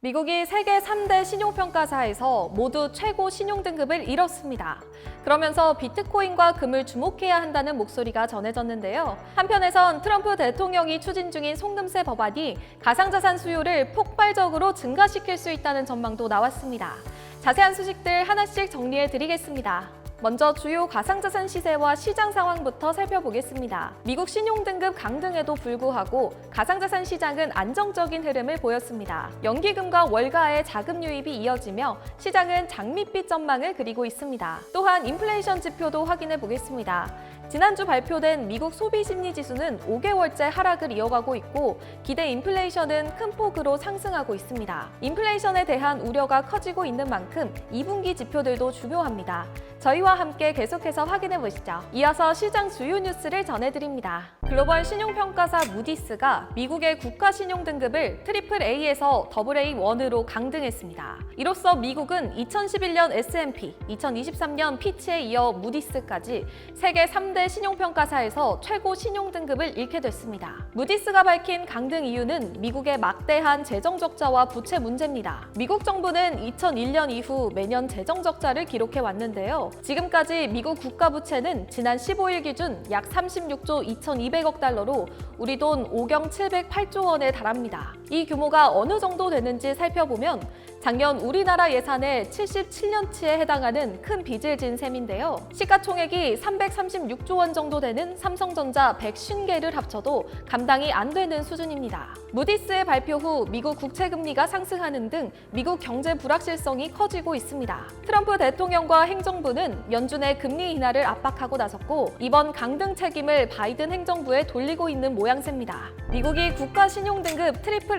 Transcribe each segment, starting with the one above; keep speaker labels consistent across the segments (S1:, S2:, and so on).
S1: 미국이 세계 3대 신용평가사에서 모두 최고 신용등급을 잃었습니다. 그러면서 비트코인과 금을 주목해야 한다는 목소리가 전해졌는데요. 한편에선 트럼프 대통령이 추진 중인 송금세 법안이 가상자산 수요를 폭발적으로 증가시킬 수 있다는 전망도 나왔습니다. 자세한 소식들 하나씩 정리해 드리겠습니다. 먼저 주요 가상자산 시세와 시장 상황부터 살펴보겠습니다. 미국 신용등급 강등에도 불구하고 가상자산 시장은 안정적인 흐름을 보였습니다. 연기금과 월가의 자금 유입이 이어지며 시장은 장밋빛 전망을 그리고 있습니다. 또한 인플레이션 지표도 확인해 보겠습니다. 지난주 발표된 미국 소비심리지수는 5개월째 하락을 이어가고 있고 기대 인플레이션은 큰 폭으로 상승하고 있습니다. 인플레이션에 대한 우려가 커지고 있는 만큼 2분기 지표들도 중요합니다. 저희와 함께 계속해서 확인해 보시죠. 이어서 시장 주요 뉴스를 전해드립니다. 글로벌 신용평가사 무디스가 미국의 국가 신용등급을 AA에서 AA1으로 강등했습니다. 이로써 미국은 2011년 S&P, 2023년 피치에 이어 무디스까지 세계 3대 신용평가사에서 최고 신용등급을 잃게 됐습니다. 무디스가 밝힌 강등 이유는 미국의 막대한 재정적자와 부채 문제입니다. 미국 정부는 2001년 이후 매년 재정적자를 기록해 왔는데요. 지금까지 미국 국가부채는 지난 15일 기준 약 36조 2,200억 달러로 우리 돈 5경 708조 원에 달합니다. 이 규모가 어느 정도 되는지 살펴보면 작년 우리나라 예산의 77년치에 해당하는 큰 빚을 진 셈인데요. 시가총액이 336조 원 정도 되는 삼성전자 150개를 합쳐도 감당이 안 되는 수준입니다. 무디스의 발표 후 미국 국채금리가 상승하는 등 미국 경제 불확실성이 커지고 있습니다. 트럼프 대통령과 행정부는 연준의 금리 인하를 압박하고 나섰고 이번 강등 책임을 바이든 행정부에 돌리고 있는 모양새입니다. 미국이 국가 신용등급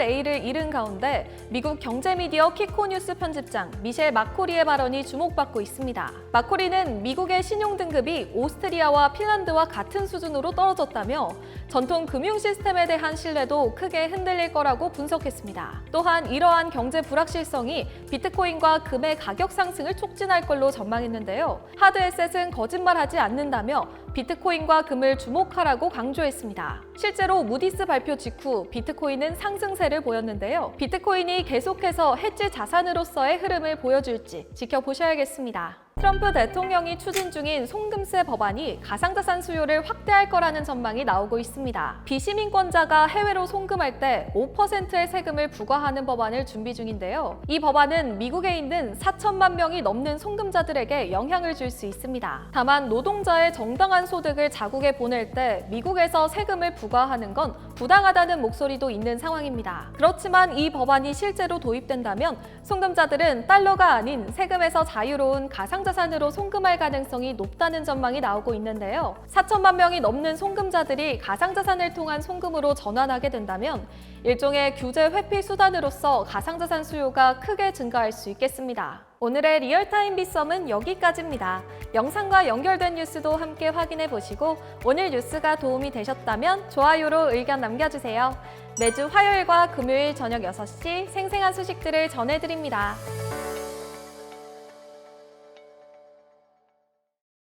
S1: AA를 잃은 가운데 미국 경제미디어 키코뉴스 편집장 미셸 마코리의 발언이 주목받고 있습니다. 마코리는 미국의 신용등급이 오스트리아와 핀란드와 같은 수준으로 떨어졌다며 전통 금융 시스템에 대한 신뢰도 크게 흔들릴 거라고 분석했습니다. 또한 이러한 경제 불확실성이 비트코인과 금의 가격 상승을 촉진할 걸로 전망했는데요. 하드에셋은 거짓말하지 않는다며 비트코인과 금을 주목하라고 강조했습니다. 실제로 무디스 발표 직후 비트코인은 상승세를 보였는데요. 비트코인이 계속해서 해지 자산으로서의 흐름을 보여줄지 지켜보셔야겠습니다. 트럼프 대통령이 추진 중인 송금세 법안이 가상자산 수요를 확대할 거라는 전망이 나오고 있습니다. 비시민권자가 해외로 송금할 때 5%의 세금을 부과하는 법안을 준비 중인데요. 이 법안은 미국에 있는 4천만 명이 넘는 송금자들에게 영향을 줄 수 있습니다. 다만 노동자의 정당한 소득을 자국에 보낼 때 미국에서 세금을 부과하는 건 부당하다는 목소리도 있는 상황입니다. 그렇지만 이 법안이 실제로 도입된다면 송금자들은 달러가 아닌 세금에서 자유로운 가상자산으로 송금할 가능성이 높다는 전망이 나오고 있는데요. 4천만 명이 넘는 송금자들이 가상자산을 통한 송금으로 전환하게 된다면 일종의 규제 회피 수단으로서 가상자산 수요가 크게 증가할 수 있겠습니다. 오늘의 리얼타임 빗썸은 여기까지입니다. 영상과 연결된 뉴스도 함께 확인해 보시고 오늘 뉴스가 도움이 되셨다면 좋아요로 의견 남겨주세요. 매주 화요일과 금요일 저녁 6시 생생한 소식들을 전해드립니다.